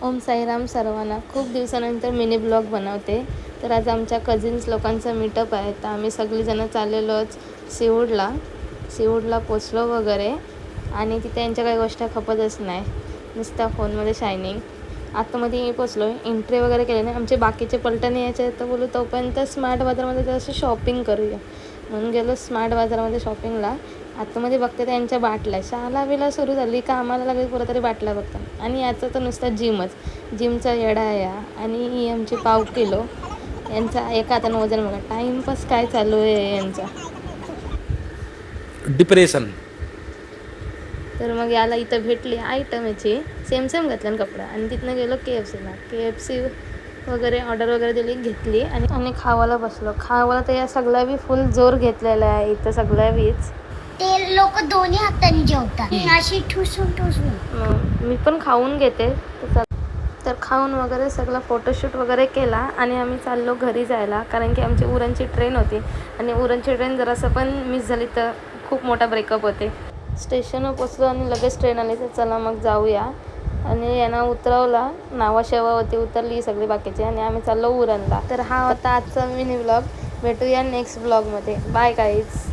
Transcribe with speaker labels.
Speaker 1: ओम साईराम सर्वांना. खूप दिवसानंतर मिनी ब्लॉग बनवते. तर आज आमच्या कझिन्स लोकांचा मीटअप आहे, तर आम्ही सगळीजणं चाललेलोच सीवूडला पोचलो वगैरे. आणि तिथे यांच्या काही गोष्टी खपतच नाही, नुसत्या फोनमध्ये शायनिंग. आतमध्ये मी पोचलो, एंट्री वगैरे केली नाही. आमचे बाकीचे पलटणी यायचे, तर बोलू तोपर्यंत स्मार्ट बाजारमध्ये जराशी शॉपिंग करूया म्हणून गेलो स्मार्ट बाजारमध्ये शॉपिंगला. आतमध्ये बघते तर यांच्या बाटल्या शाला सुरू झाली का आम्हाला लागली पुरं तरी बाटल्या बघतात. आणि याचा तर नुसता जिमचा येडा आहे आणि ही आमची पाव किलो. यांचा एका हातानं वजन बघा. टाईमपास काय चालू आहे यांचा.
Speaker 2: डिप्रेशन.
Speaker 1: तर मग याला इथं भेटली आयटम याची सेम घातलं कपडा. आणि तिथनं गेलो KFC वगैरे ऑर्डर वगैरे दिली, घेतली आणि खावायला बसलो. खावायला तर या सगळ्या बी फुल जोर घेतलेला आहे इथं सगळ्या बीच.
Speaker 3: ते लोक दोन्ही हातांनी जेवतात अशी ठुसून
Speaker 1: मी पण खाऊन घेते. तर खाऊन वगैरे सगळं फोटोशूट वगैरे केला आणि आम्ही चाललो घरी जायला, कारण की आमची उरणची ट्रेन होती. आणि उरणची ट्रेन जरासं पण मिस झाली तर खूप मोठा ब्रेकअप होते. स्टेशनवर पोचलो आणि लगेच ट्रेन आली, तर चला मग जाऊया. आणि यांना उतरवला, नावाशेवा होती, उतरली सगळी बाकीची आणि आम्ही चाललो उरणला. तर हा होता आजचा मिनी ब्लॉग. भेटूया नेक्स्ट ब्लॉगमध्ये. Bye guys.